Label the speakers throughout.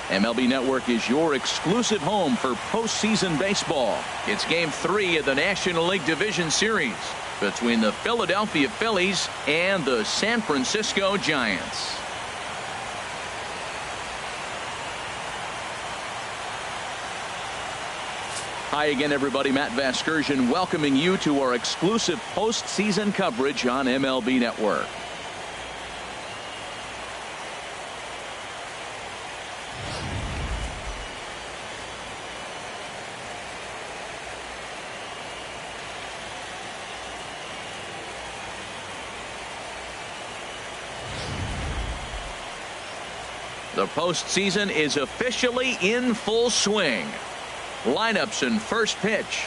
Speaker 1: MLB Network is your exclusive home for postseason baseball. It's Game 3 of the National League Division Series between the Philadelphia Phillies and the San Francisco Giants. Hi again, everybody. Matt Vasgersian welcoming you to our exclusive postseason coverage on MLB Network. The postseason is officially in full swing. Lineups and first pitch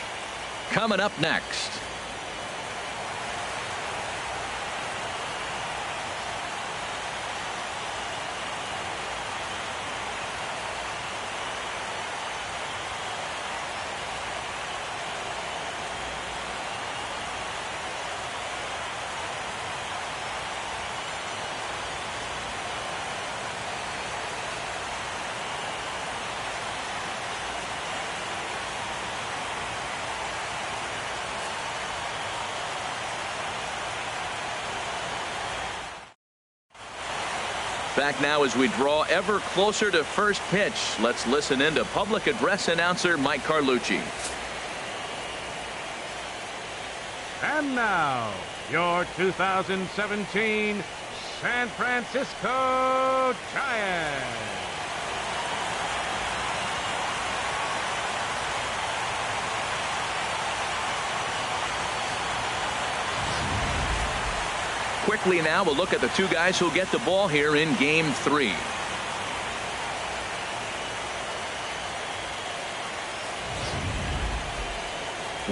Speaker 1: coming up next. Back now as we draw ever closer to first pitch. Let's listen in to public address announcer Mike Carlucci.
Speaker 2: And now, your 2017 San Francisco Giants.
Speaker 1: Quickly now, we'll look at the two guys who'll get the ball here in Game 3.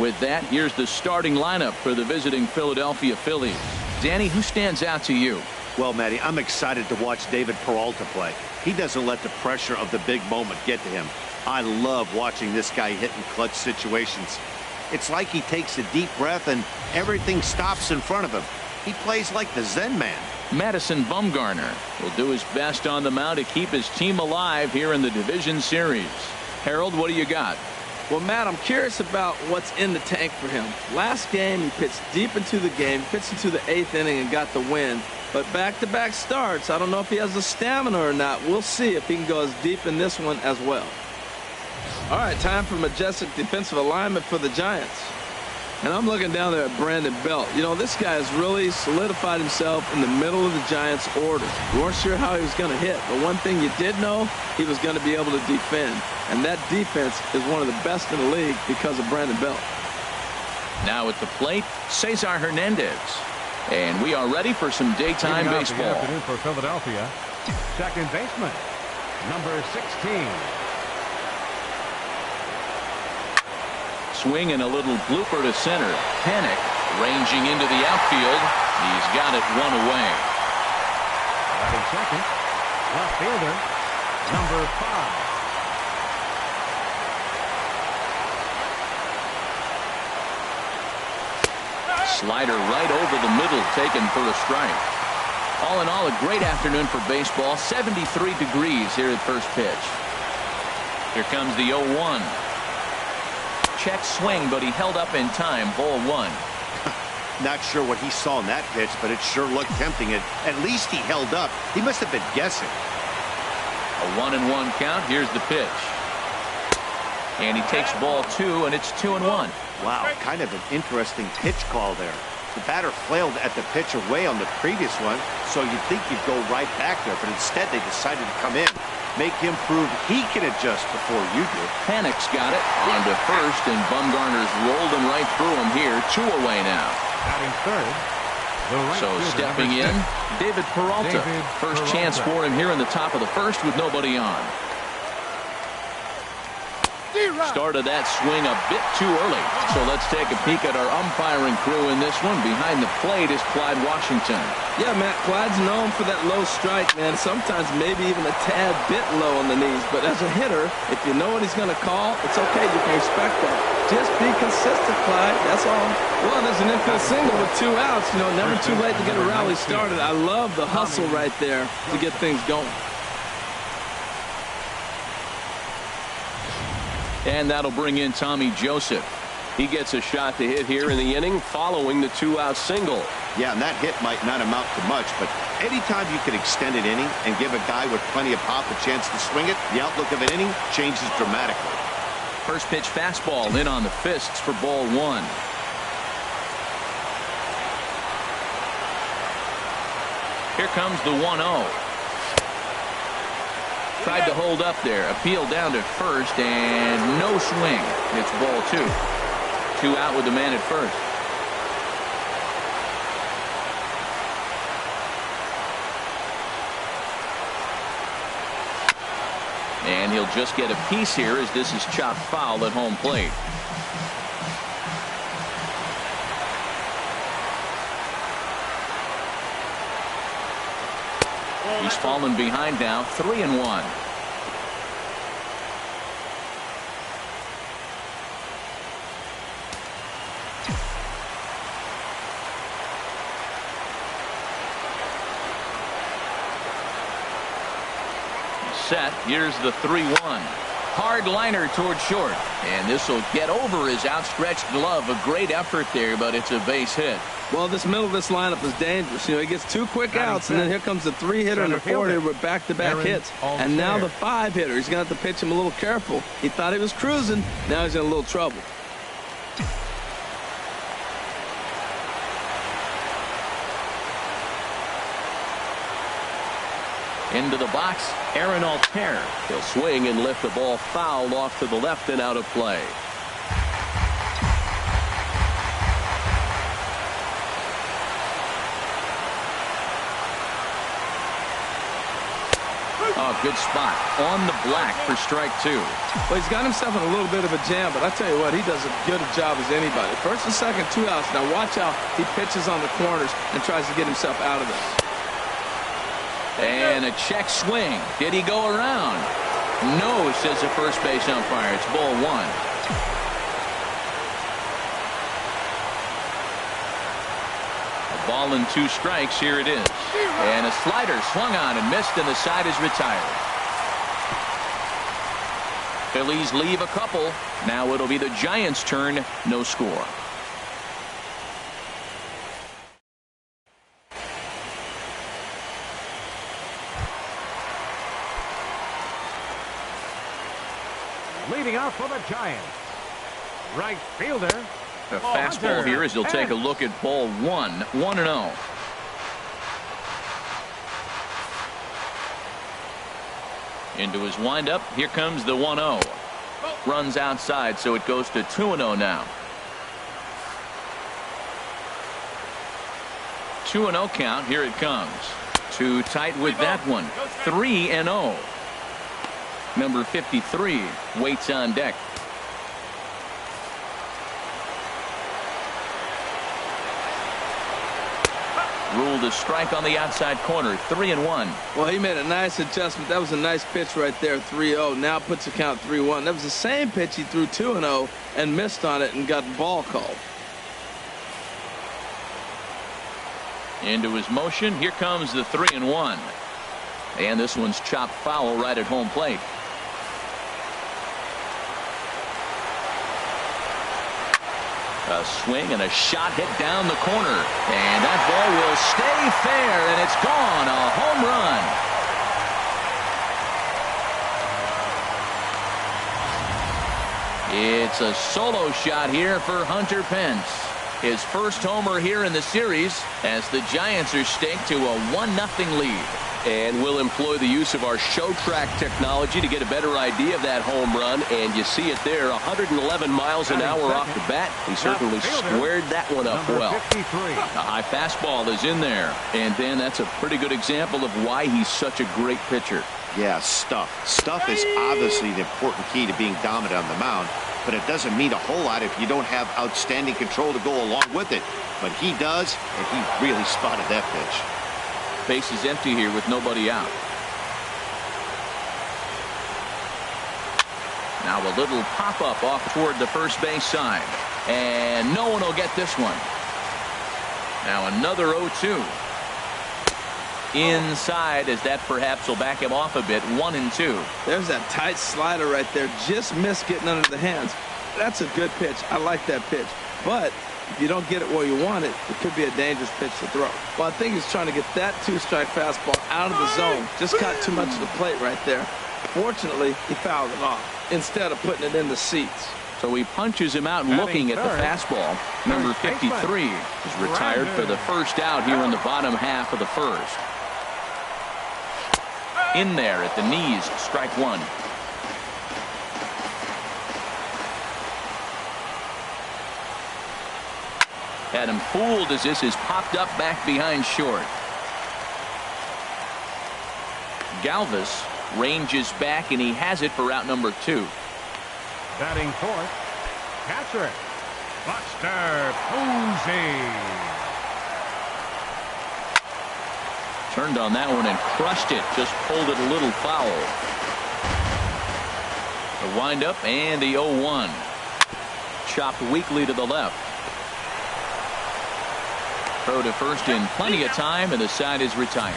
Speaker 1: With that, here's the starting lineup for the visiting Philadelphia Phillies. Danny, who stands out to you?
Speaker 3: Well, Matty, I'm excited to watch David Peralta play. He doesn't let the pressure of the big moment get to him. I love watching this guy hit in clutch situations. It's like he takes a deep breath and everything stops in front of him. He plays like the Zen man.
Speaker 1: Madison Bumgarner will do his best on the mound to keep his team alive here in the division series. Harold, what do you got?
Speaker 4: Well, Matt, I'm curious about what's in the tank for him. Last game, he pitched deep into the game, pitched into the 8th inning and got the win. But back-to-back starts, I don't know if he has the stamina or not. We'll see if he can go as deep in this one as well. All right, time for majestic defensive alignment for the Giants. And I'm looking down there at Brandon Belt. You know, this guy has really solidified himself in the middle of the Giants' order. You weren't sure how he was going to hit, but one thing you did know, he was going to be able to defend. And that defense is one of the best in the league because of Brandon Belt.
Speaker 1: Now at the plate, Cesar Hernandez. And we are ready for some daytime baseball.
Speaker 2: Good afternoon for Philadelphia. Second baseman, number 16.
Speaker 1: Swing and a little blooper to center. Panic ranging into the outfield. He's got it one away.
Speaker 2: Batting second, left fielder, number 5.
Speaker 1: Slider right over the middle, taken for a strike. All in all, a great afternoon for baseball. 73 degrees here at first pitch. Here comes the 0-1. Check swing, but he held up in time. Ball 1.
Speaker 3: Not sure what he saw in that pitch, but it sure looked tempting. At least he held up. He must have been guessing.
Speaker 1: A 1-1 count. Here's the pitch. And he takes ball 2, and it's 2-1.
Speaker 3: Wow, kind of an interesting pitch call there. The batter flailed at the pitch away on the previous one, so you'd think you'd go right back there, but instead they decided to come in. Make him prove he can adjust before you do.
Speaker 1: Panic's got it on to first, and Bumgarner's rolled him right through him here. 2 away now.
Speaker 2: Batting third.
Speaker 1: So stepping in, David Peralta. First chance for him here in the top of the first with nobody on. Started that swing a bit too early. So let's take a peek at our umpiring crew in this one. Behind the plate is Clyde Washington.
Speaker 4: Yeah, Matt, Clyde's known for that low strike, man. Sometimes maybe even a tad bit low on the knees. But as a hitter, if you know what he's going to call, it's okay. You can respect that. Just be consistent, Clyde. That's all. Well, there's an infield single with 2 outs. You know, never too late to get a rally started. I love the hustle right there to get things going.
Speaker 1: And that'll bring in Tommy Joseph.
Speaker 5: He gets a shot to hit here in the inning following the two-out single.
Speaker 3: Yeah, and that hit might not amount to much, but anytime you can extend an inning and give a guy with plenty of pop a chance to swing it, the outlook of an inning changes dramatically.
Speaker 1: First pitch fastball in on the fists for ball one. Here comes the 1-0. Tried to hold up there. Appeal down to first and no swing. It's ball two. Two out with the man at first. And he'll just get a piece here as this is chopped foul at home plate. He's fallen behind now, 3-1. Set. Here's the 3-1. Hard liner toward short. And this will get over his outstretched glove. A great effort there, but it's a base hit.
Speaker 4: Well, this middle of this lineup is dangerous. You know, he gets two quick outs, and then here comes the 3-hitter and the 4-hitter with back-to-back hits. And now the 5-hitter. He's going to have to pitch him a little careful. He thought he was cruising. Now he's in a little trouble.
Speaker 1: Into the box, Aaron Altair. He'll swing and lift the ball foul off to the left and out of play. Oh, good spot on the black for strike two.
Speaker 4: Well, he's got himself in a little bit of a jam, but I tell you what, he does as good a job as anybody. First and second, 2 outs. Now watch how he pitches on the corners and tries to get himself out of this.
Speaker 1: And a check swing. Did he go around? No, says the first base umpire. It's ball one. A ball and 2 strikes. Here it is. And a slider swung on and missed, and the side is retired. Phillies leave a couple. Now it'll be the Giants' turn. No score.
Speaker 2: Leading off for the Giants, right fielder.
Speaker 1: The fastball here as he'll take a look at ball one. 1-0. Into his windup. Here comes the 1-0. Runs outside, so it goes to 2-0 now. 2-0 count. Here it comes. Too tight with that one. 3-0. Number 53 waits on deck. Ruled a strike on the outside corner. 3-1.
Speaker 4: Well, he made a nice adjustment. That was a nice pitch right there. 3-0. Now puts the count 3-1. That was the same pitch he threw 2-0 and missed on it and got ball called.
Speaker 1: Into his motion. Here comes the 3-1. And this one's chopped foul right at home plate. A swing and a shot hit down the corner. And that ball will stay fair, and it's gone. A home run. It's a solo shot here for Hunter Pence. His first homer here in the series as the Giants are staked to a 1-0 lead.
Speaker 5: And we'll employ the use of our show track technology to get a better idea of that home run. And you see it there, 111 miles an hour off the bat. He certainly squared that one up well. A high fastball is in there. And then that's a pretty good example of why he's such a great pitcher.
Speaker 3: Yeah, stuff. Stuff is obviously the important key to being dominant on the mound. But it doesn't mean a whole lot if you don't have outstanding control to go along with it. But he does, and he really spotted that pitch.
Speaker 1: Base is empty here with nobody out. Now a little pop-up off toward the first base side. And no one will get this one. Now another 0-2. inside, as that perhaps will back him off a bit. 1-2.
Speaker 4: There's that tight slider right there. Just missed getting under the hands. That's a good pitch. I like that pitch. But if you don't get it where you want it, it could be a dangerous pitch to throw. Well, I think he's trying to get that two-strike fastball out of the zone. Just got too much of the plate right there. Fortunately, he fouled it off instead of putting it in the seats.
Speaker 1: So he punches him out looking at the fastball. Number 53 is retired for the first out here in the bottom half of the first. In there at the knees, strike one. Had him fooled as this is popped up back behind short. Galvis ranges back, and he has it for out number 2.
Speaker 2: Batting fourth, catcher, Buster Posey.
Speaker 1: Turned on that one and crushed it. Just pulled it a little foul. The windup and the 0-1. Chopped weakly to the left. Throw to first in plenty of time, and the side is retired.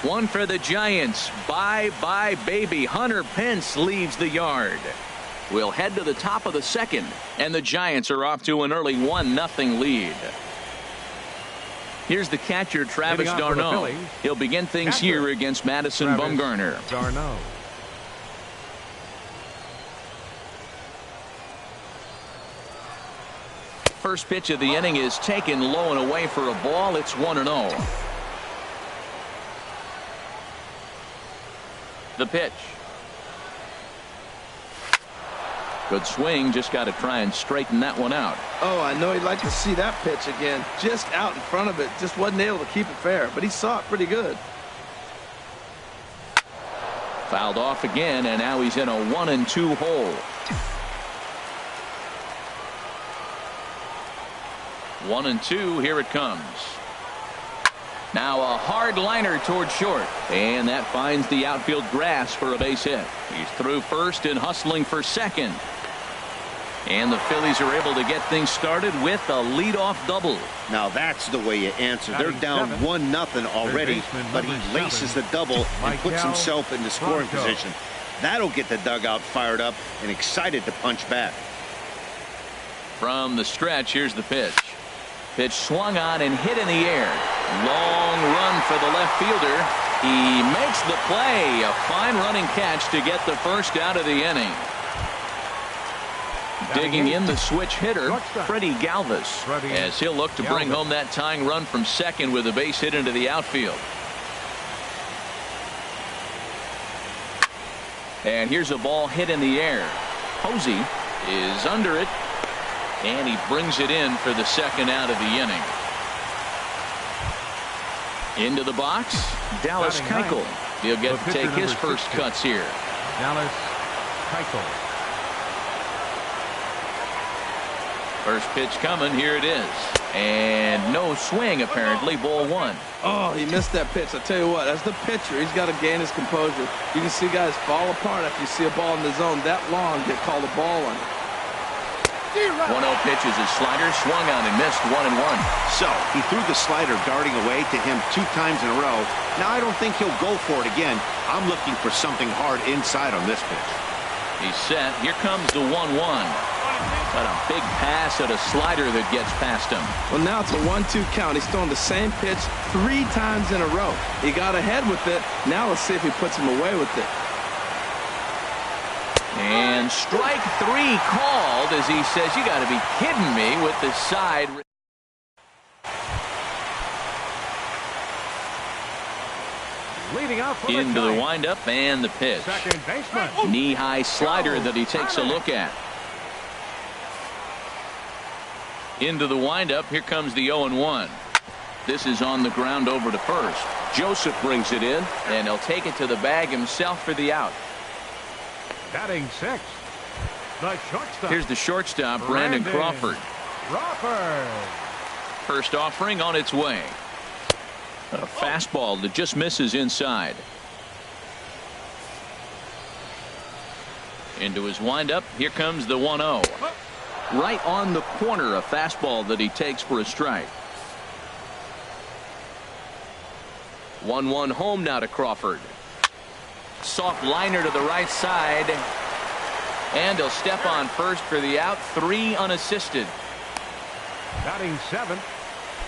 Speaker 1: One for the Giants. Bye-bye, baby. Hunter Pence leaves the yard. We'll head to the top of the second, and the Giants are off to an early 1-0 lead. Here's the catcher, Travis d'Arnaud. He'll begin things here against Madison Bumgarner.
Speaker 2: d'Arnaud.
Speaker 1: First pitch of the inning is taken low and away for a ball. It's 1-0. The pitch. Good swing. Just got to try and straighten that one out.
Speaker 4: Oh, I know he'd like to see that pitch again. Just out in front of it. Just wasn't able to keep it fair, but he saw it pretty good.
Speaker 1: Fouled off again, and now he's in a 1-2 hole. 1-2. Here it comes. Now a hard liner toward short, and that finds the outfield grass for a base hit. He's through first and hustling for second. And the Phillies are able to get things started with a leadoff double.
Speaker 3: Now that's the way you answer. They're down 1-0 already, but he laces the double and puts himself into scoring position. That'll get the dugout fired up and excited to punch back.
Speaker 1: From the stretch, here's the pitch. Pitch swung on and hit in the air. Long run for the left fielder. He makes the play. A fine running catch to get the first out of the inning. Digging in the switch hitter, Freddie Galvis, as he'll look to bring home that tying run from second with a base hit into the outfield. And here's a ball hit in the air. Posey is under it, and he brings it in for the second out of the inning. Into the box, Dallas Keuchel. He'll get to take his first cuts here.
Speaker 2: Dallas Keuchel.
Speaker 1: First pitch coming. Here it is. And no swing, apparently. Ball one.
Speaker 4: Oh, he missed that pitch. I tell you what, as the pitcher, he's got to gain his composure. You can see guys fall apart after you see a ball in the zone that long get called a ball on it.
Speaker 1: 1-0 pitch is his slider, swung on and missed. 1-1.
Speaker 3: So he threw the slider darting away to him 2 times in a row. Now I don't think he'll go for it again. I'm looking for something hard inside on this pitch.
Speaker 1: He's set. Here comes the 1-1. Got a big pass at a slider that gets past him.
Speaker 4: Well, now it's a 1-2 count. He's throwing the same pitch 3 times in a row. He got ahead with it. Now let's see if he puts him away with it.
Speaker 1: And strike 3 called as he says, you got to be kidding me with the side.
Speaker 2: Leading up for
Speaker 1: into the windup and the pitch.
Speaker 2: Second baseman.
Speaker 1: Knee-high slider that he takes a look at. Into the windup. Here comes the 0-1. This is on the ground over to first. Joseph brings it in, and he'll take it to the bag himself for the out.
Speaker 2: Batting 6th, the shortstop.
Speaker 1: Here's the shortstop, Brandon Crawford. First offering on its way. A fastball that just misses inside. Into his windup. Here comes the 1-0. Right on the corner, a fastball that he takes for a strike. 1-1 home now to Crawford. Soft liner to the right side. And he'll step on first for the out. 3 unassisted.
Speaker 2: Batting 7th.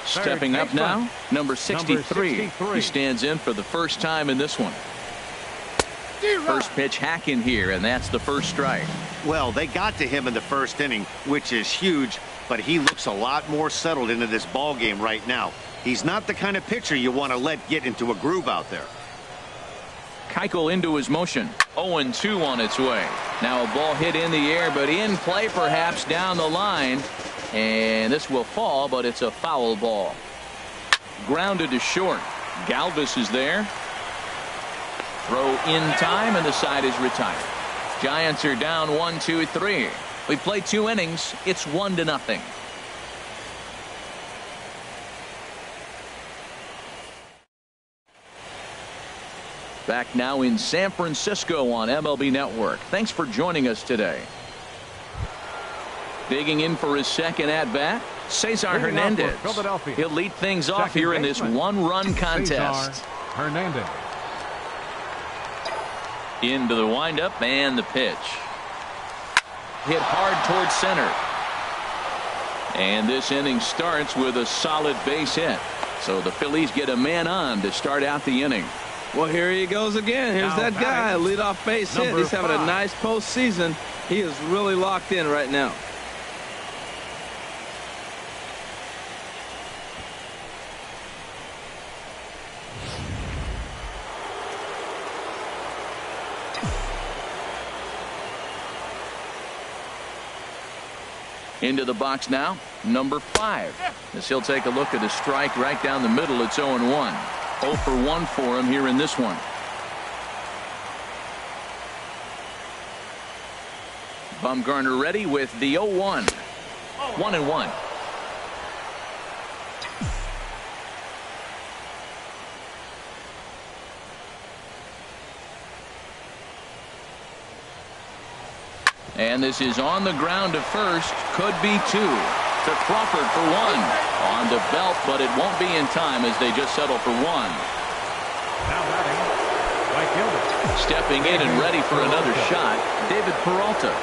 Speaker 1: Stepping up now, number 63. He stands in for the first time in this one. First pitch hack in here, and that's the first strike.
Speaker 3: Well, they got to him in the first inning, which is huge, but he looks a lot more settled into this ball game right now. He's not the kind of pitcher you want to let get into a groove out there.
Speaker 1: Keuchel into his motion. 0-2 on its way. Now a ball hit in the air, but in play perhaps down the line. And this will fall, but it's a foul ball. Grounded to short. Galvis is there. Throw in time, and the side is retired. Giants are down 1-2-3. We played 2 innings. It's 1-0. Back now in San Francisco on MLB Network. Thanks for joining us today. Digging in for his second at-bat, Cesar Hernandez. He'll lead things off here in this one-run contest.
Speaker 2: Hernandez.
Speaker 1: Into the windup and the pitch. Hit hard towards center. And this inning starts with a solid base hit. So the Phillies get a man on to start out the inning.
Speaker 4: Well, here he goes again. Here's that guy, leadoff base hit. He's having a nice postseason. He is really locked in right now.
Speaker 1: Into the box now, number 5. As he'll take a look at a strike right down the middle. It's 0-1. 0 for 1 for him here in this one. Bumgarner ready with the 0-1. 1-1. And this is on the ground to first. Could be 2. To Crawford for 1. On the belt, but it won't be in time as they just settle for 1.
Speaker 2: Now batting, right fielder.
Speaker 1: Stepping in and ready for another shot, David Peralta.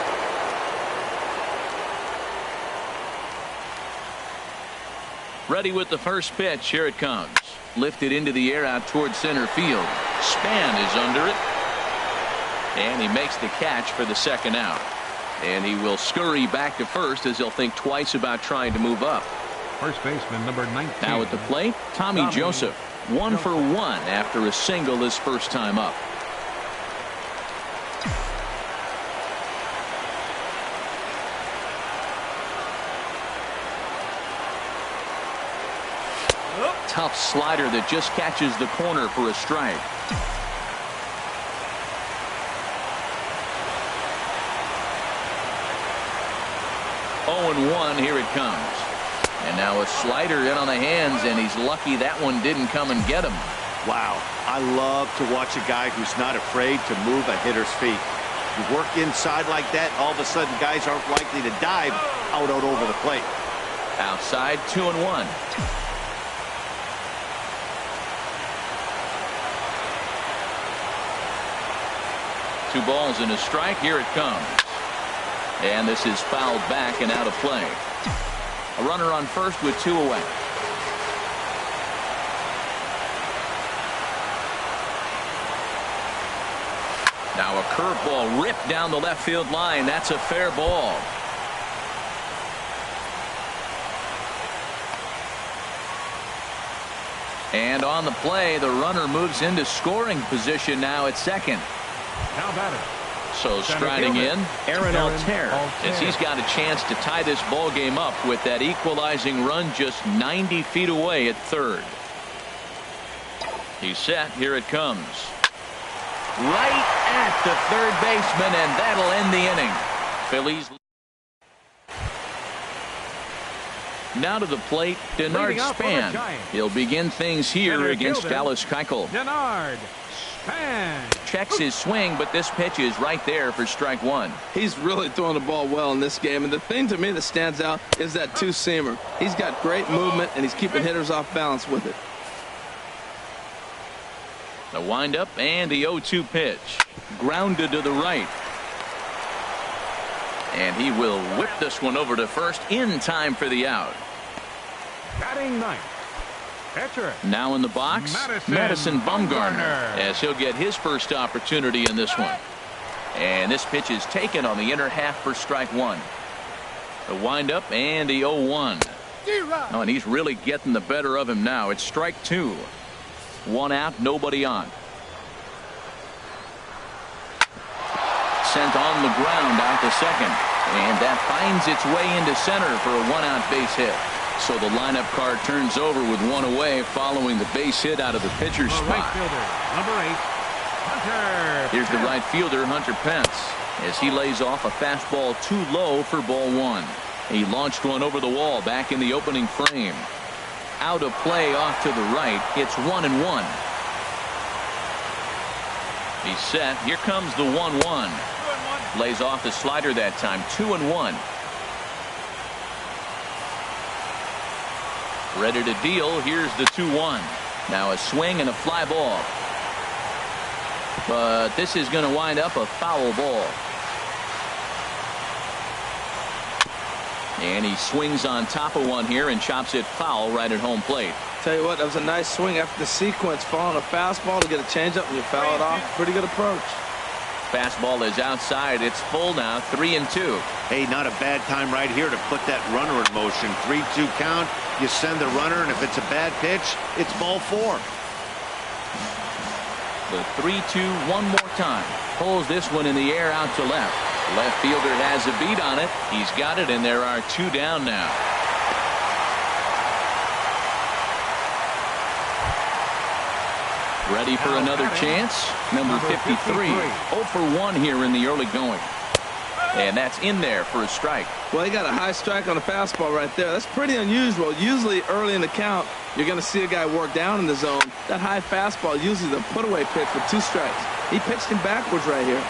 Speaker 1: Ready with the first pitch. Here it comes. Lifted into the air out towards center field. Span is under it. And he makes the catch for the second out. And he will scurry back to first as he'll think twice about trying to move up.
Speaker 2: First baseman number 19.
Speaker 1: Now at the plate, Tommy Joseph. 1 for 1 after a single his first time up. Tough slider that just catches the corner for a strike. Oh, 1 here it comes. And now a slider in on the hands, and he's lucky that one didn't come and get him.
Speaker 3: Wow, I love to watch a guy who's not afraid to move a hitter's feet. You work inside like that, all of a sudden guys aren't likely to dive out over the plate.
Speaker 1: Outside, 2-1. Two balls and a strike. Here it comes. And this is fouled back and out of play. A runner on first with 2 away. Now a curveball ripped down the left field line. That's a fair ball. And on the play, the runner moves into scoring position now at second.
Speaker 2: Now batting.
Speaker 1: So striding in, Aaron Altair, as he's got a chance to tie this ball game up with that equalizing run just 90 feet away at third. He's set. Here it comes. Right at the third baseman, and that'll end the inning. Phillies. Now to the plate, Denard Span. He'll begin things here against Dallas Keuchel.
Speaker 2: Denard Span
Speaker 1: checks his swing, but this pitch is right there for strike 1.
Speaker 4: He's really throwing the ball well in this game, and the thing to me that stands out is that two-seamer. He's got great movement, and he's keeping hitters off balance with it.
Speaker 1: The windup and the 0-2 pitch. Grounded to the right. And he will whip this one over to first in time for the out.
Speaker 2: Batting ninth. Pitcher.
Speaker 1: Now in the box, Madison Bumgarner, as he'll get his first opportunity in this one. And this pitch is taken on the inner half for strike one. The windup and the 0-1. Oh, and he's really getting the better of him now. It's strike two. One out, nobody on. Sent on the ground out to second. And that finds its way into center for a one-out base hit. So the lineup card turns over with one away following the base hit out of the pitcher's spot.
Speaker 2: Right fielder, number 8, Hunter.
Speaker 1: Here's the right fielder, Hunter Pence, as he lays off a fastball too low for ball one. He launched one over the wall back in the opening frame. Out of play off to the right. It's 1-1. He's set. Here comes the 1-1. Lays off the slider that time. 2-1. Ready to deal. Here's the 2-1. Now a swing and a fly ball. But this is going to wind up a foul ball. And he swings on top of one here and chops it foul right at home plate.
Speaker 4: Tell you what, that was a nice swing after the sequence. Following a fastball to get a changeup and you foul it off. Pretty good approach.
Speaker 1: Fastball is outside. It's full now. 3-2.
Speaker 3: Hey, not a bad time right here to put that runner in motion. 3-2 count. You send the runner, and if it's a bad pitch, it's ball four.
Speaker 1: The 3-2 one more time. Pulls this one in the air out to left. Left fielder has a beat on it. He's got it, and there are two down now. Ready for another chance. Number 53. 0 for 1 here in the early going. And that's in there for a strike.
Speaker 4: Well, he got a high strike on a fastball right there. That's pretty unusual. Usually early in the count, you're going to see a guy work down in the zone. That high fastball, usually the put-away pitch with 2 strikes. He pitched him backwards right here.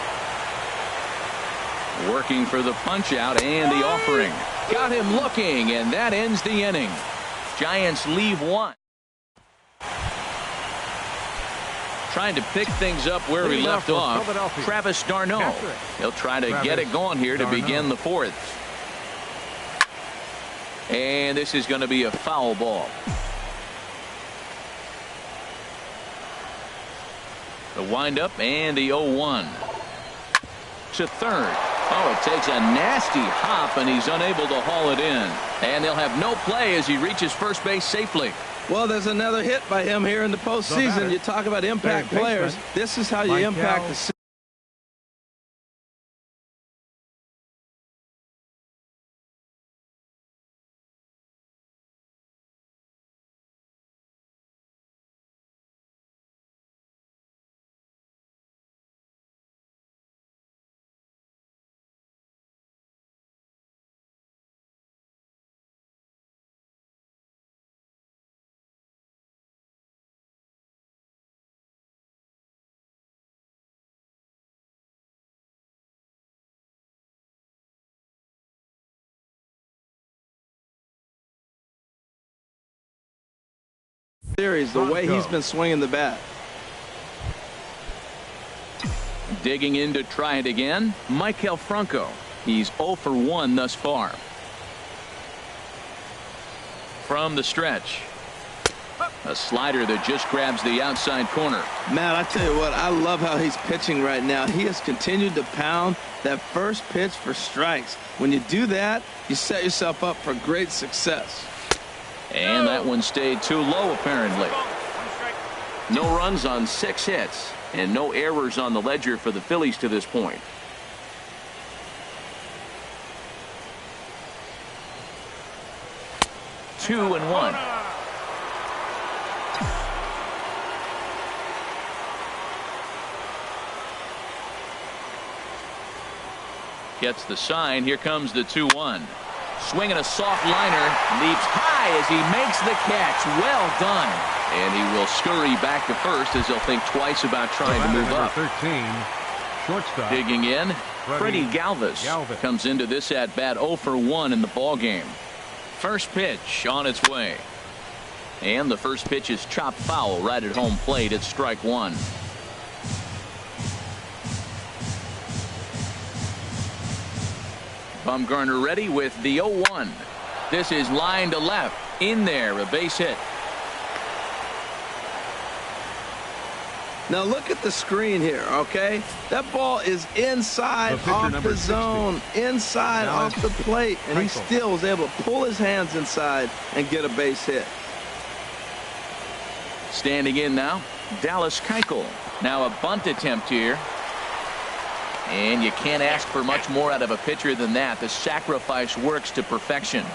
Speaker 1: Working for the punch-out and the offering. Got him looking, and that ends the inning. Giants leave one. Trying to pick things up where we left off. Travis d'Arnaud. He'll try to get it going here to begin the fourth. And this is going to be a foul ball. The windup and the 0-1. To third. Oh, it takes a nasty hop, and he's unable to haul it in. And they'll have no play as he reaches first base safely.
Speaker 4: Well, there's another hit by him here in the postseason. You talk about impact players. This is how you impact the season. Series, the way he's been swinging the bat.
Speaker 1: Digging in to try it again, Maikel Franco. He's 0 for 1 thus far. From the stretch, a slider that just grabs the outside corner.
Speaker 4: Matt, I tell you what, I love how he's pitching right now. He has continued to pound that first pitch for strikes. When you do that, you set yourself up for great success.
Speaker 1: And that one stayed too low, apparently. No runs on 6 hits, and no errors on the ledger for the Phillies to this point. Two and one. Gets the sign. Here comes the 2-1. Swinging a soft liner, leaps high as he makes the catch. Well done. And he will scurry back to first as he'll think twice about trying to move up.
Speaker 2: 13, shortstop.
Speaker 1: Digging in, Freddie Galvis comes into this at bat 0 for 1 in the ball game. First pitch on its way. And the first pitch is chopped foul right at home plate. It's strike one. Bumgarner ready with the 0-1. This is line to left. In there, a base hit.
Speaker 4: Now look at the screen here, okay? That ball is inside off the zone, inside off the plate, and he still was able to pull his hands inside and get a base hit.
Speaker 1: Standing in now, Dallas Keuchel. Now a bunt attempt here. And you can't ask for much more out of a pitcher than that. The sacrifice works to perfection.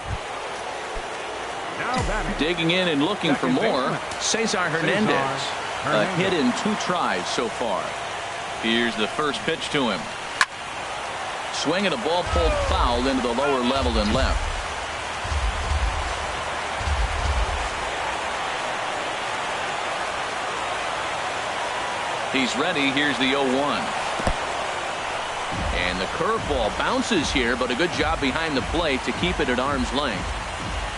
Speaker 1: Digging in and looking for more, Cesar Hernandez. A hit in 2 tries so far. Here's the first pitch to him. Swinging a ball pulled foul into the lower level and left. He's ready. Here's the 0-1. And the curveball bounces here, but a good job behind the plate to keep it at arm's length.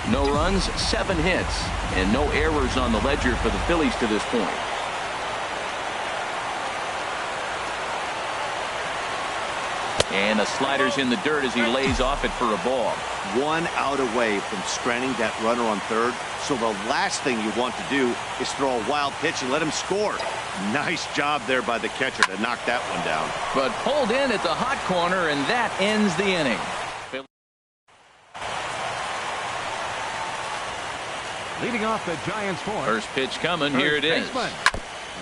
Speaker 1: No runs, 7 hits, and no errors on the ledger for the Phillies to this point. And the slider's in the dirt as he lays off it for a ball.
Speaker 3: 1 out away from stranding that runner on third. So the last thing you want to do is throw a wild pitch and let him score. Nice job there by the catcher to knock that one down.
Speaker 1: But pulled in at the hot corner, and that ends the inning.
Speaker 2: Leading off the Giants' fourth.
Speaker 1: First pitch coming. Here it is.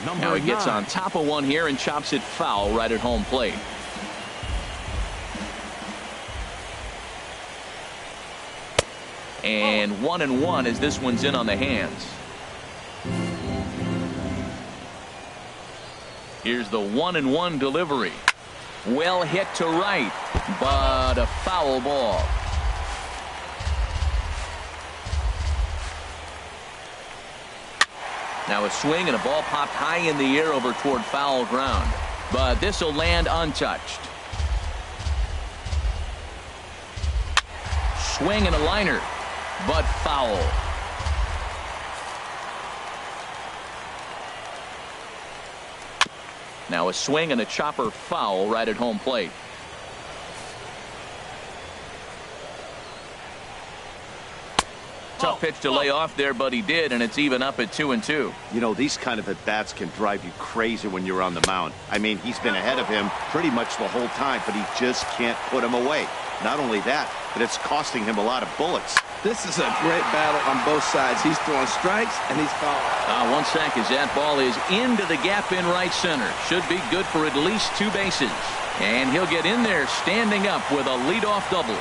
Speaker 1: Now he gets on top of one here and chops it foul right at home plate. And 1-1 as this one's in on the hands. Here's the 1-1 delivery. Well hit to right, but a foul ball. Now a swing and a ball popped high in the air over toward foul ground, but this will land untouched. Swing and a liner, but foul. Now a swing and a chopper foul right at home plate. Tough pitch to lay off there, but he did, and it's even up at 2-2.
Speaker 3: You know, these kind of at-bats can drive you crazy when you're on the mound. I mean, he's been ahead of him pretty much the whole time, but he just can't put him away. Not only that, but it's costing him a lot of bullets.
Speaker 4: This is a great battle on both sides. He's throwing strikes and he's fouling.
Speaker 1: One sack as that ball is into the gap in right center. Should be good for at least 2 bases. And he'll get in there standing up with a leadoff double.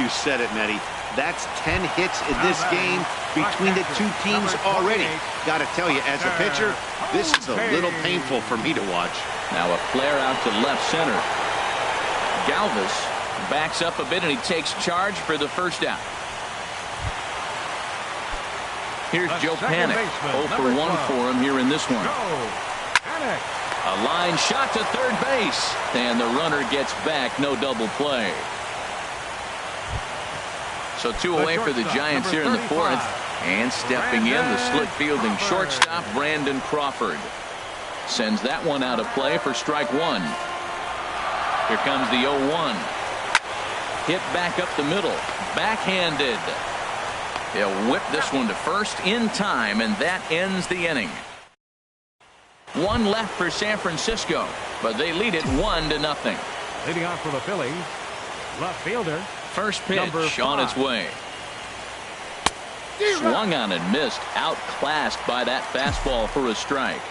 Speaker 3: You said it, Nettie. That's 10 hits in this game between the 2 teams already. Got to tell you, as a pitcher, this is a little painful for me to watch.
Speaker 1: Now a flare out to left center. Galvis backs up a bit and he takes charge for the first out. Here's Joe Panik. 0 for 1 for him here in this one. A line shot to third base, and the runner gets back. No double play. So 2 away for the Giants here in the 4th. And stepping in, the slick fielding shortstop, Brandon Crawford. Sends that one out of play for strike 1. Here comes the 0-1. Hit back up the middle. Backhanded. He'll whip this one to first in time, and that ends the inning. 1 left for San Francisco, but they lead it 1-0.
Speaker 2: Leading off for the Phillies, left fielder.
Speaker 1: First pitch on its way. Swung on and missed. Outclassed by that fastball for a strike.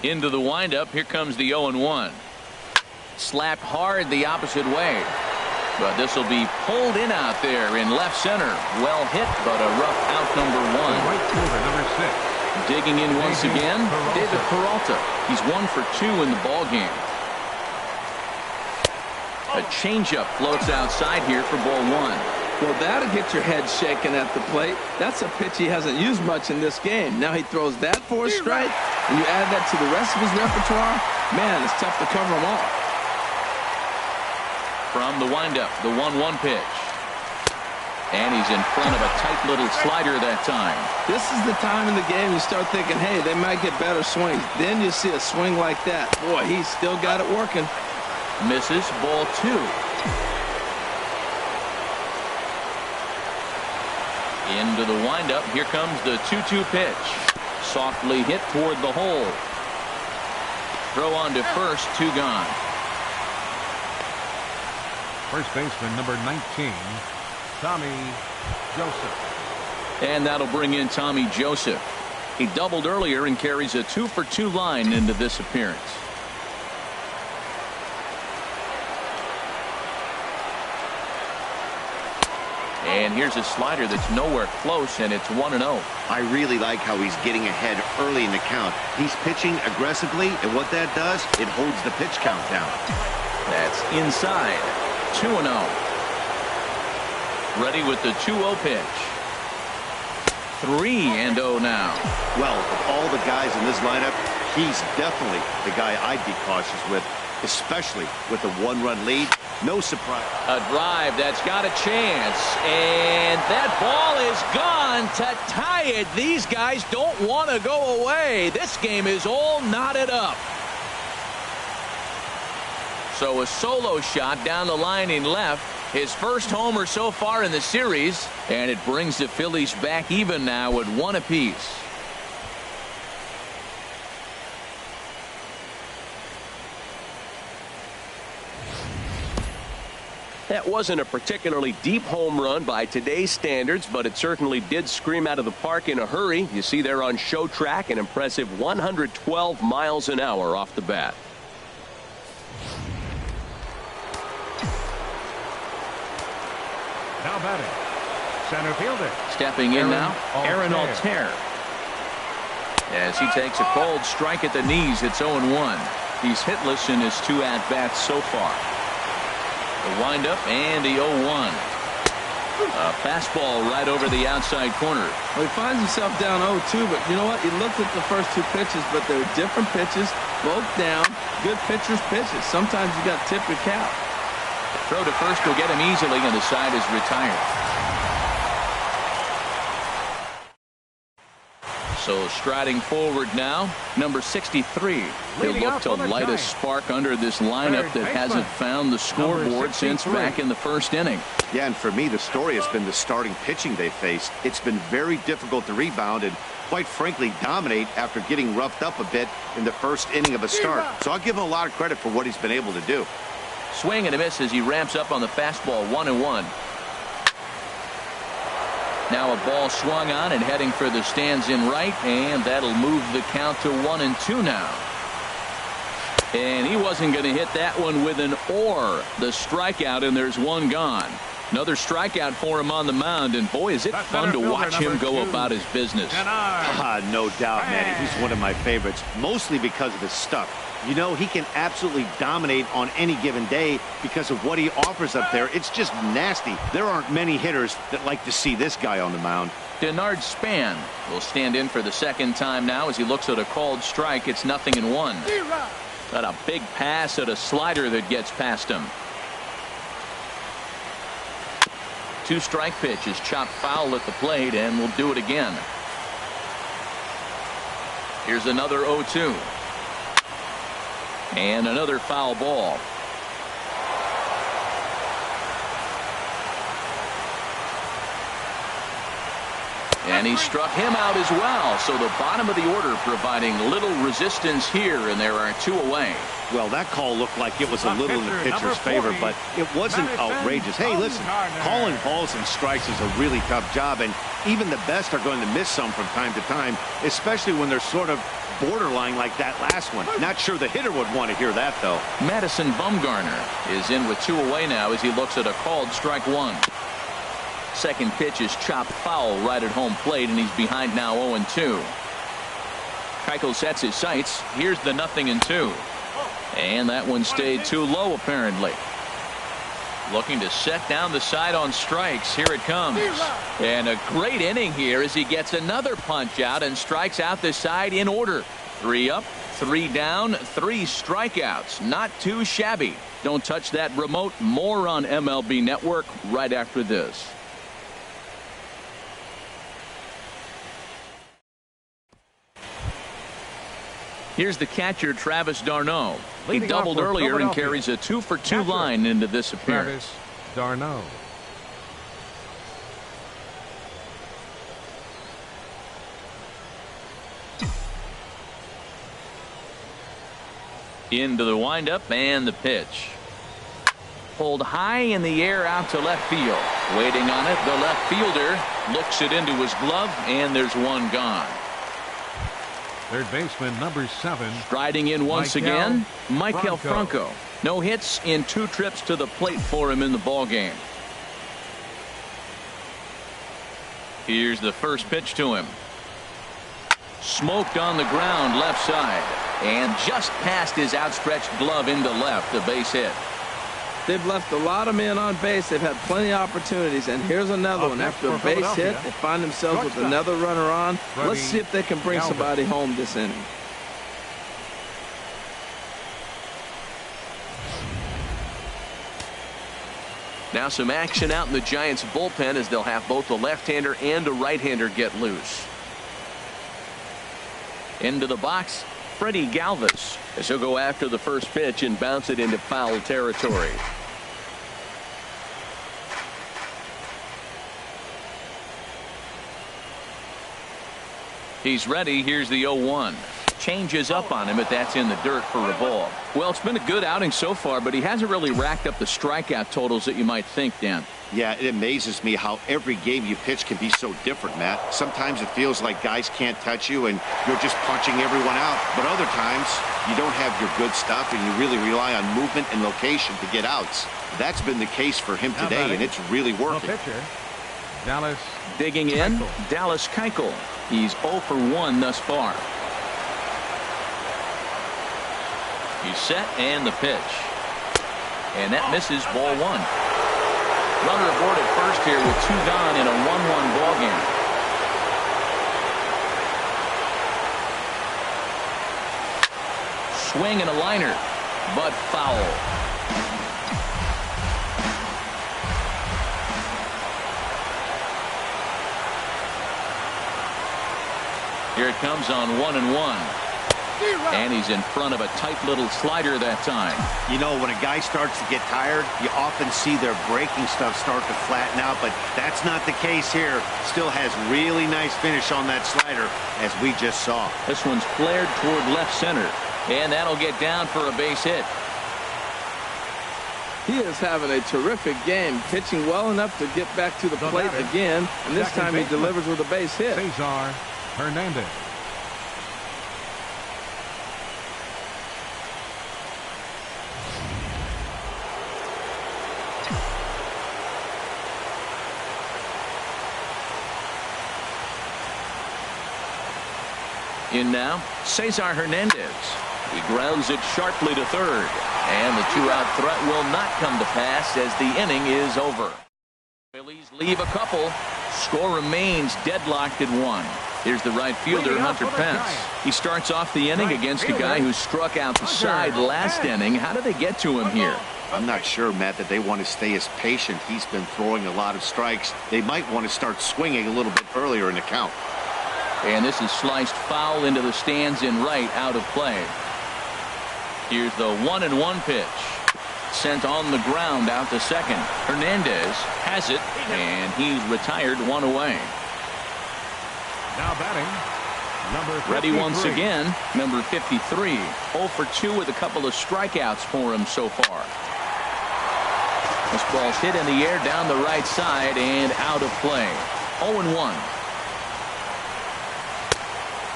Speaker 1: Into the windup. Here comes the 0-1. Slapped hard the opposite way. But this will be pulled in out there in left center. Well hit, but a rough out number 1.
Speaker 2: Right fielder, number 6.
Speaker 1: Digging in once again, David Peralta. He's 1 for 2 in the ball game. A changeup floats outside here for ball 1.
Speaker 4: Well, that'll get your head shaking at the plate. That's a pitch he hasn't used much in this game. Now he throws that for a strike, and you add that to the rest of his repertoire. Man, it's tough to cover them all.
Speaker 1: From the windup, the 1-1 pitch. And he's in front of a tight little slider that time.
Speaker 4: This is the time in the game you start thinking, hey, they might get better swings. Then you see a swing like that. Boy, he's still got it working.
Speaker 1: Misses, ball 2. Into the windup. Here comes the 2-2 pitch. Softly hit toward the hole. Throw on to first, 2 gone.
Speaker 2: First baseman, number 19, Tommy Joseph.
Speaker 1: And that'll bring in Tommy Joseph. He doubled earlier and carries a 2-for-2 line into this appearance. And here's a slider that's nowhere close, and it's 1-0.
Speaker 3: I really like how he's getting ahead early in the count. He's pitching aggressively, and what that does, it holds the pitch count down.
Speaker 1: That's inside. 2-0. Ready with the 2-0 pitch. 3-0 now.
Speaker 3: Well, of all the guys in this lineup, he's definitely the guy I'd be cautious with, especially with a 1-run lead. No surprise.
Speaker 1: A drive that's got a chance, and that ball is gone to tie it. These guys don't want to go away. This game is all knotted up. So a solo shot down the line in left. His first homer so far in the series, and it brings the Phillies back even now at 1 apiece.
Speaker 5: That wasn't a particularly deep home run by today's standards, but it certainly did scream out of the park in a hurry. You see there on show track an impressive 112 miles an hour off the bat.
Speaker 2: Now batting, center fielder.
Speaker 1: Stepping in now, Aaron Altair. As he takes a cold strike at the knees, it's 0-1. He's hitless in his 2 at-bats so far. The windup and the 0-1. A fastball right over the outside corner.
Speaker 4: Well, he finds himself down 0-2, but you know what? He looked at the first 2 pitches, but they're different pitches, both down. Good pitcher's pitches. Sometimes you got to tip your cap.
Speaker 1: Throw to first will get him easily, and the side is retired. So striding forward now, number 63. He'll look to light a spark under this lineup that hasn't found the scoreboard since back in the first inning.
Speaker 3: Yeah, and for me, the story has been the starting pitching they faced. It's been very difficult to rebound and, quite frankly, dominate after getting roughed up a bit in the first inning of a start. So I'll give him a lot of credit for what he's been able to do.
Speaker 1: Swing and a miss as he ramps up on the fastball. 1-1. Now a ball swung on and heading for the stands in right, and that'll move the count to 1-2 now. And he wasn't going to hit that one with an or. The strikeout, and there's 1 gone. Another strikeout for him on the mound, and boy, is it fun to watch him go about his business.
Speaker 3: No doubt, Manny. He's one of my favorites, mostly because of his stuff. You know, he can absolutely dominate on any given day because of what he offers up there. It's just nasty. There aren't many hitters that like to see this guy on the mound.
Speaker 1: Denard Span will stand in for the second time now as he looks at a called strike. It's 0-1. Got a big pass at a slider that gets past him. 2-strike pitch is chopped foul at the plate, and we'll do it again. Here's another 0-2. And another foul ball. And he struck him out as well. So the bottom of the order providing little resistance here, and there are 2 away.
Speaker 3: Well, that call looked like it was a little in the pitcher's favor, but it wasn't outrageous. Hey, listen, calling balls and strikes is a really tough job, and even the best are going to miss some from time to time, especially when they're sort of borderline like that last one. Not sure the hitter would want to hear that, though.
Speaker 1: Madison Bumgarner is in with 2 away now as he looks at a called strike 1. Second pitch is chopped foul right at home plate, and he's behind now 0-2. Keuchel sets his sights. Here's the 0-2. And that one stayed too low, apparently. Looking to set down the side on strikes. Here it comes. And a great inning here as he gets another punch out and strikes out the side in order. 3 up, 3 down, 3 strikeouts. Not too shabby. Don't touch that remote. More on MLB Network right after this. Here's the catcher, Travis d'Arnaud. He
Speaker 2: Leading off
Speaker 1: doubled
Speaker 2: for
Speaker 1: earlier and
Speaker 2: Philadelphia.
Speaker 1: carries a 2-for-2
Speaker 2: Catcher,
Speaker 1: line into this appearance.
Speaker 2: Travis d'Arnaud.
Speaker 1: Into the windup and the pitch. Pulled high in the air out to left field. Waiting on it, the left fielder looks it into his glove, and there's one gone.
Speaker 2: Third baseman, number 7.
Speaker 1: Striding in once again, Maikel Franco. No hits in 2 trips to the plate for him in the ballgame. Here's the first pitch to him. Smoked on the ground left side, and just past his outstretched glove into left, the base hit.
Speaker 4: They've left a lot of men on base. They've had plenty of opportunities, and here's another one. After a base hit, they find themselves with another runner on. Let's see if they can bring somebody home this inning.
Speaker 5: Now some action out in the Giants bullpen as they'll have both a left-hander and a right-hander get loose.
Speaker 1: Into the box, Freddie Galvis,
Speaker 5: As he'll go after the first pitch and bounce it into foul territory.
Speaker 1: He's ready. Here's the 0-1. Changes up on him, but that's in the dirt for a ball. Well, it's been a good outing so far, but he hasn't really racked up the strikeout totals that you might think, Dan.
Speaker 3: Yeah, it amazes me how every game you pitch can be so different, Matt. Sometimes it feels like guys can't touch you and you're just punching everyone out. But other times, you don't have your good stuff and you really rely on movement and location to get outs. That's been the case for him today, and it's really working.
Speaker 2: Pitcher, Dallas
Speaker 1: Digging in,
Speaker 2: Keuchel.
Speaker 1: Dallas Keuchel. He's 0 for 1 thus far. He's set, and the pitch. And that misses, ball 1. Runner aboard at first here with 2 gone in a 1-1 ball game. Swing and a liner, but foul. Here it comes on 1-1. And he's in front of a tight little slider that time.
Speaker 3: You know, when a guy starts to get tired, you often see their breaking stuff start to flatten out, but that's not the case here. Still has really nice finish on that slider, as we just saw.
Speaker 1: This one's flared toward left center, and that'll get down for a base hit.
Speaker 4: He is having a terrific game, pitching well enough to get back to the plate again, and this time he delivers with a base hit.
Speaker 2: Cesar Hernandez.
Speaker 1: In now, Cesar Hernandez. He grounds it sharply to third, and the 2-out threat will not come to pass as the inning is over. Phillies leave a couple. Score remains deadlocked at 1. Here's the right fielder, Hunter Pence. He starts off the inning against a guy who struck out the side last inning. How do they get to him here?
Speaker 3: I'm not sure, Matt, that they want to stay as patient. He's been throwing a lot of strikes. They might want to start swinging a little bit earlier in the count.
Speaker 1: And this is sliced foul into the stands in right, out of play. Here's the 1-1 pitch. Sent on the ground out to second. Hernandez has it, and he's retired 1 away.
Speaker 2: Now batting, number 53.
Speaker 1: Ready once again, number 53. 0 for 2 with a couple of strikeouts for him so far. This ball's hit in the air down the right side and out of play. 0-1.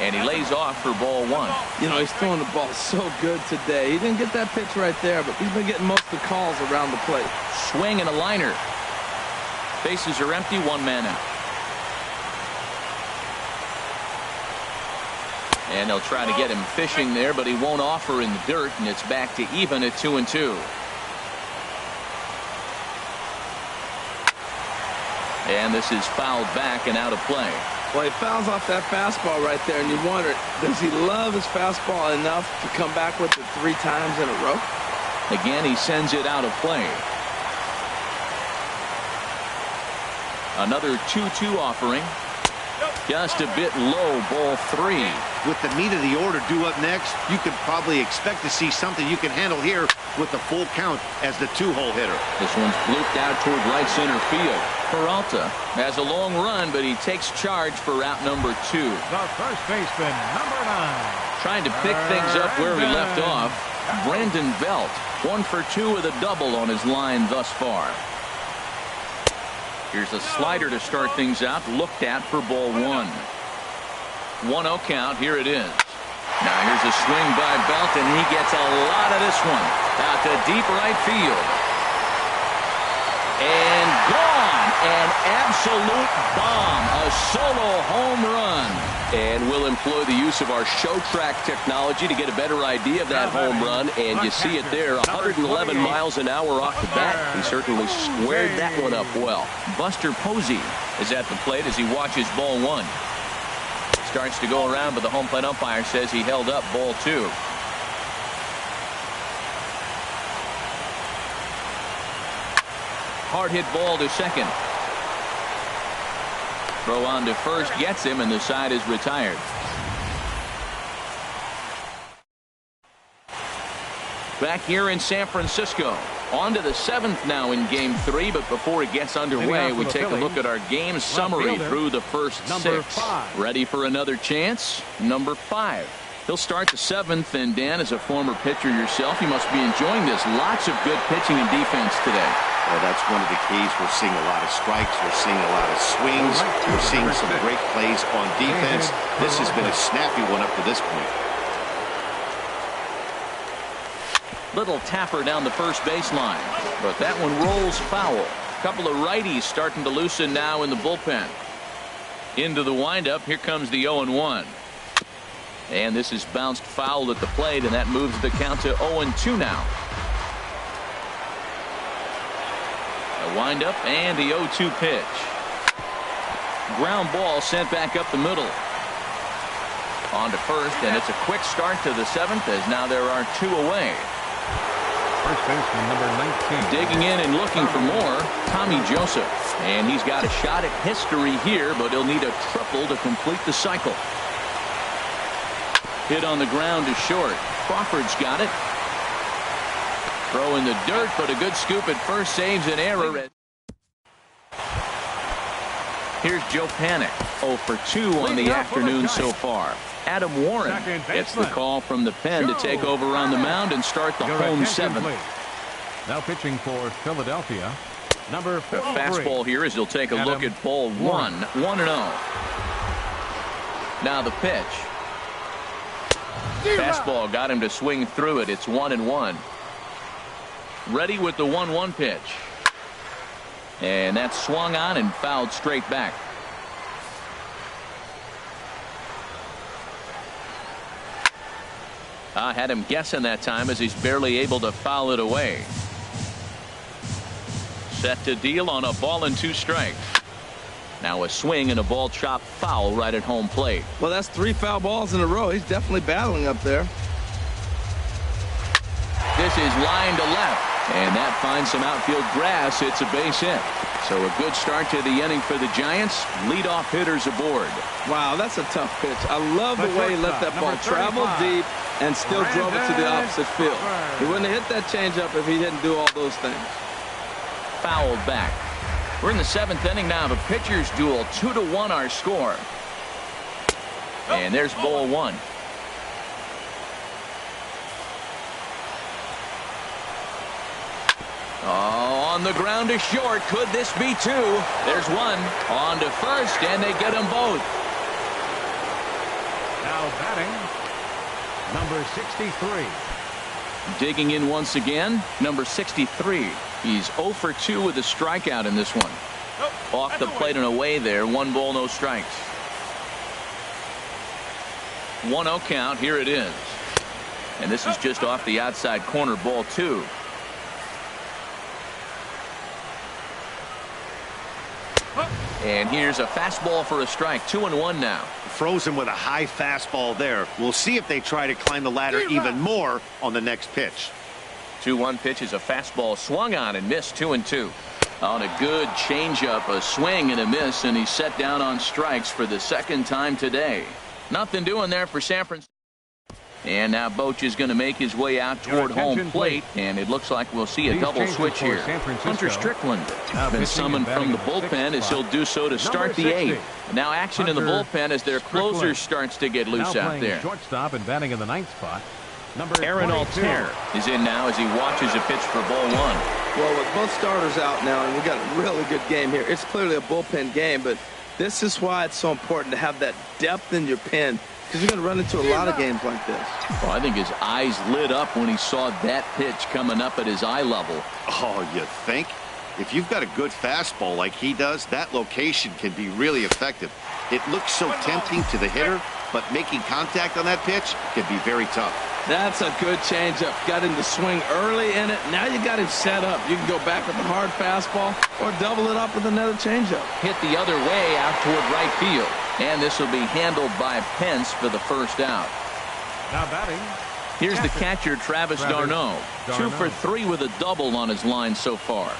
Speaker 1: And he lays off for ball 1.
Speaker 4: You know, he's throwing the ball so good today. He didn't get that pitch right there, but he's been getting most of the calls around the plate.
Speaker 1: Swing and a liner. Bases are empty, 1 man out. And they'll try to get him fishing there, but he won't offer in the dirt, and it's back to even at 2-2. And this is fouled back and out of play.
Speaker 4: Well, he fouls off that fastball right there, and you wonder, does he love his fastball enough to come back with it 3 times in a row?
Speaker 1: Again, he sends it out of play. Another 2-2 offering. Just a bit low, ball 3.
Speaker 3: With the meat of the order due up next, you could probably expect to see something you can handle here with the full count as the 2-hole hitter.
Speaker 1: This one's blooped out toward right center field. Peralta has a long run, but he takes charge for route number 2.
Speaker 2: The first baseman, number 9.
Speaker 1: Trying to pick things up where we left off. Brandon Belt, 1 for 2 with a double on his line thus far. Here's a slider to start things out, looked at for ball 1. 1-0 count. Here it is. Now here's a swing by Belt, and he gets a lot of this one out to deep right field. And gone. An absolute bomb. A solo home run. And we'll employ the use of our show track technology to get a better idea of that home run. And you see it there, 111 miles an hour off the bat. He certainly squared that one up well. Buster Posey is at the plate as he watches ball 1. Starts to go around, but the home plate umpire says he held up ball 2. Hard hit ball to second. Throw on to first gets him, and the side is retired. Back here in San Francisco. On to the 7th now in game 3, but before it gets underway, we take a look at our game summary through the first 6. Ready for another chance? Number 5. He'll start the 7th, and Dan, as a former pitcher yourself, you must be enjoying this. Lots of good pitching and defense today.
Speaker 3: Well, that's one of the keys. We're seeing a lot of strikes. We're seeing a lot of swings. We're seeing some great plays on defense. This has been a snappy one up to this point.
Speaker 1: Little tapper down the first baseline, but that one rolls foul. Couple of righties starting to loosen now in the bullpen. Into the windup. Here comes the 0-1. And this is bounced foul at the plate, and that moves the count to 0-2 now. A windup and the 0-2 pitch. Ground ball sent back up the middle. On to first, and it's a quick start to the 7th as now there are 2 away.
Speaker 2: First baseman, number 19.
Speaker 1: Digging in and looking for more, Tommy Joseph. And he's got a shot at history here, but he'll need a triple to complete the cycle. Hit on the ground to short. Crawford's got it. Throw in the dirt, but a good scoop at first saves an error. Here's Joe Panik, 0 for 2 on the afternoon so far. Adam Warren gets the call from the pen to take over on the mound and start the home 7th.
Speaker 2: Now pitching for Philadelphia, number 4.
Speaker 1: The fastball here as he'll take a look at ball 1. 1-0. Now the pitch. Fastball got him to swing through it. It's 1-1. Ready with the 1-1 pitch. And that's swung on and fouled straight back. Had him guessing that time as he's barely able to foul it away. Set to deal on a ball and 2 strikes. Now a swing and a ball chopped foul right at home plate.
Speaker 4: Well, that's 3 foul balls in a row. He's definitely battling up there.
Speaker 1: This is line to left, and that finds some outfield grass. It's a base hit. So a good start to the inning for the Giants. Leadoff hitters aboard.
Speaker 4: Wow, that's a tough pitch. I love the way he let that ball travel deep and still drove it to the opposite field. He wouldn't have hit that changeup if he didn't do all those things.
Speaker 1: Fouled back. We're in the 7th inning now of a pitcher's duel. 2-1 our score. And there's ball 1. Oh, on the ground to short. Could this be 2? There's 1. On to first, and they get them both.
Speaker 2: Now batting, number 63.
Speaker 1: Digging in once again, number 63. He's 0 for 2 with a strikeout in this one. Off the plate and away there. 1 ball, no strikes. 1-0 count. Here it is. And this is just off the outside corner, ball 2. And here's a fastball for a strike. 2-1 now.
Speaker 3: Throws him with a high fastball there. We'll see if they try to climb the ladder even more on the next pitch.
Speaker 1: 2-1 pitch is a fastball swung on and missed. 2-2. On a good changeup, a swing and a miss, and he's set down on strikes for the second time today. Nothing doing there for San Francisco. And now Boch is going to make his way out toward home plate, and it looks like we'll see a double switch here. Hunter Strickland has been summoned from the bullpen as he'll do so to start the eighth. Now action in the bullpen as their closer starts to get loose out there.
Speaker 2: Shortstop and batting in the ninth spot.
Speaker 1: Aaron Altair is in now as he watches a pitch for ball one.
Speaker 4: Well, with both starters out now, and we got a really good game here. It's clearly a bullpen game, but this is why it's so important to have that depth in your pen, because you're going to run into a lot of games like this.
Speaker 1: Well, I think his eyes lit up when he saw that pitch coming up at his eye level.
Speaker 3: Oh, you think? If you've got a good fastball like he does, that location can be really effective. It looks so tempting to the hitter, but making contact on that pitch can be very tough.
Speaker 4: That's a good changeup. Got him to swing early in it. Now you got him set up. You can go back with a hard fastball or double it up with another changeup.
Speaker 1: Hit the other way out toward right field. And this will be handled by Pence for the first out.
Speaker 2: Now batting.
Speaker 1: Here's the catcher, Travis d'Arnaud. 2 for 3 with a double on his line so far.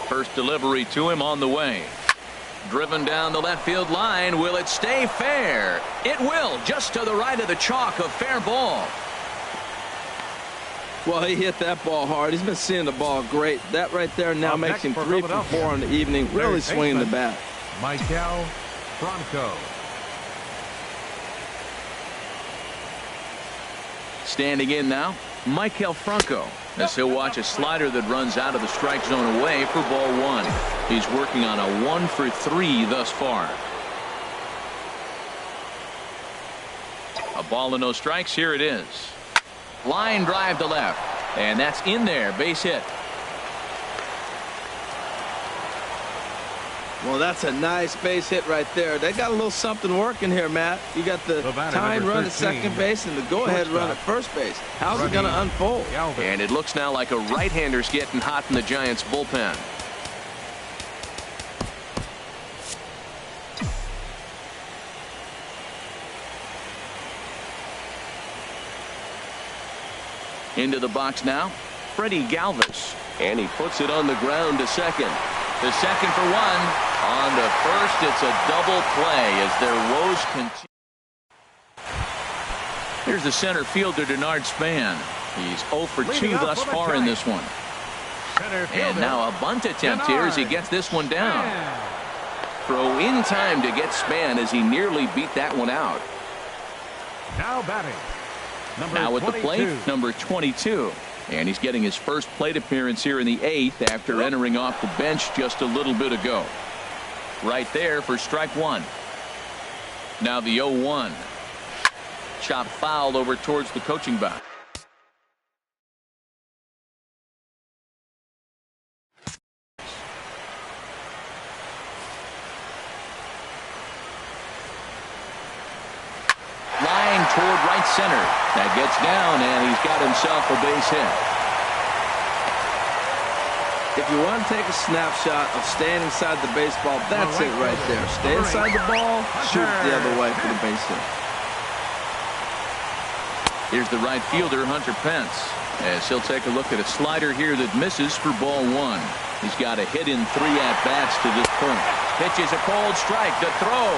Speaker 1: First delivery to him on the way. Driven down the left field line. Will it stay fair? It will, just to the right of the chalk, a fair ball.
Speaker 4: Well, he hit that ball hard. He's been seeing the ball great. That right there now makes him 3 for 4 in the evening. Really swinging the bat.
Speaker 2: Michael Franco.
Speaker 1: Standing in now, Michael Franco, as he'll watch a slider that runs out of the strike zone away for ball one. He's working on a 1 for 3 thus far. A ball and no strikes. Here it is. Line drive to left, and that's in there. Base hit.
Speaker 4: Well, that's a nice base hit right there. They got a little something working here, Matt. You got the tying run at second base and the go-ahead run at first base. How's it going to unfold?
Speaker 1: And it looks now like a right-hander's getting hot in the Giants' bullpen. Into the box now, Freddie Galvis. And he puts it on the ground to second. The second for 1. On to first, it's a double play as their woes continue. Here's the center fielder, Denard Span. He's 0 for 2 thus far in this one. And now a bunt attempt here as he gets this one down. Throw in time to get Span as he nearly beat that one out.
Speaker 2: Now batting.
Speaker 1: Now at the plate, number 22. And he's getting his first plate appearance here in the 8th after entering off the bench just a little bit ago. Right there for strike 1. Now the 0-1. Chop foul over towards the coaching box. Line toward right center. That gets down, and he's got himself a base hit.
Speaker 4: If you want to take a snapshot of staying inside the baseball, that's it right there. Stay inside the ball, shoot it the other way for the base hit.
Speaker 1: Here's the right fielder, Hunter Pence, as he'll take a look at a slider here that misses for ball 1. He's got a hit in 3 at-bats to this point. Pitches a cold strike to throw.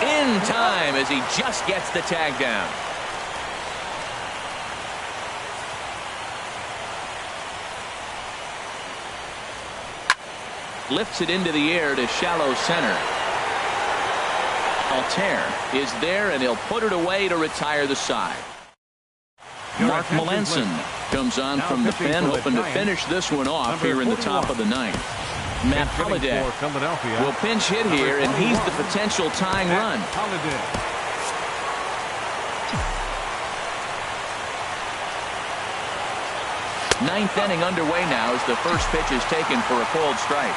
Speaker 1: In time as he just gets the tag down. Lifts it into the air to shallow center. Altair is there, and he'll put it away to retire the side. Mark Melanson comes on from the pen, hoping to finish this one off here in the top of the 9th. Matt Holliday will pinch hit here, and he's the potential tying run. Ninth inning underway now as the first pitch is taken for a cold strike.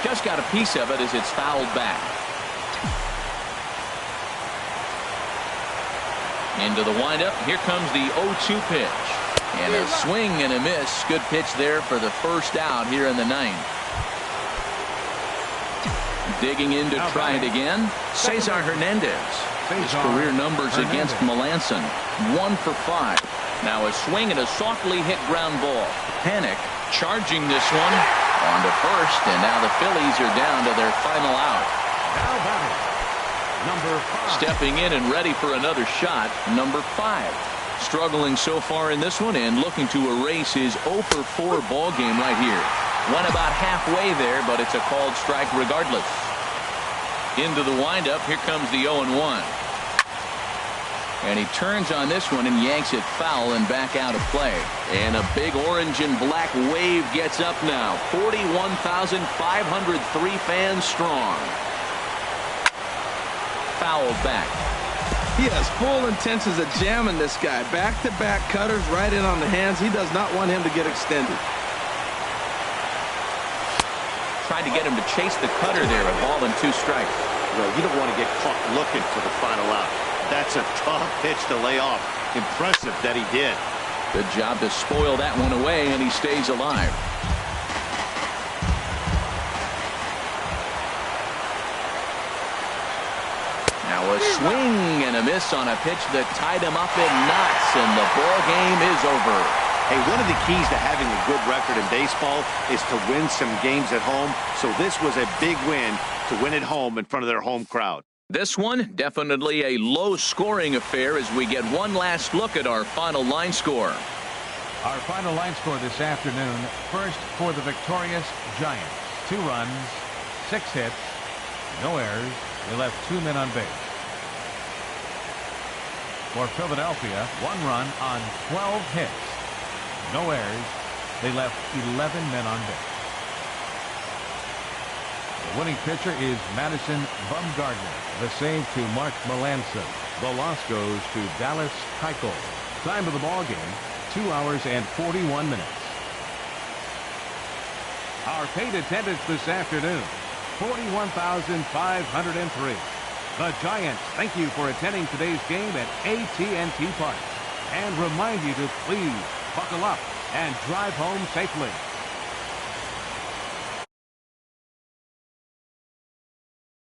Speaker 1: Just got a piece of it as it's fouled back. Into the windup. Here comes the 0-2 pitch. And a swing and a miss. Good pitch there for the first out here in the 9th. Digging in to try it again, Cesar Hernandez. His career numbers against Melanson, 1 for 5. Now a swing and a softly hit ground ball. Panic charging this one on to first, and now the Phillies are down to their final out.
Speaker 2: Now batting, number 5.
Speaker 1: Stepping in and ready for another shot, number 5. Struggling so far in this one and looking to erase his 0 for 4 ball game right here. Went about halfway there, but it's a called strike regardless. Into the windup, here comes the 0-1. And he turns on this one and yanks it foul and back out of play. And a big orange and black wave gets up now. 41,503 fans strong. Fouled back.
Speaker 4: He has full intentions of jamming this guy. Back-to-back cutters right in on the hands. He does not want him to get extended.
Speaker 1: Tried to get him to chase the cutter there, a ball and 2 strikes.
Speaker 3: Well, you don't want to get caught looking for the final out. That's a tough pitch to lay off. Impressive that he did.
Speaker 1: Good job to spoil that one away, and he stays alive. Now a swing and a miss on a pitch that tied him up in knots, and the ball game is over.
Speaker 3: Hey, one of the keys to having a good record in baseball is to win some games at home. So this was a big win to win at home in front of their home crowd.
Speaker 1: This one, definitely a low-scoring affair as we get one last look at our final line score.
Speaker 2: Our final line score this afternoon. First for the victorious Giants. 2 runs, 6 hits, no errors. They left 2 men on base. For Philadelphia, 1 run on 12 hits. No errors. They left 11 men on base. The winning pitcher is Madison Bumgarner. The save to Mark Melanson. The loss goes to Dallas Keuchel. Time of the ball game, 2 hours and 41 minutes. Our paid attendance this afternoon, 41,503. The Giants thank you for attending today's game at AT&T Park and remind you to please buckle up and drive home safely.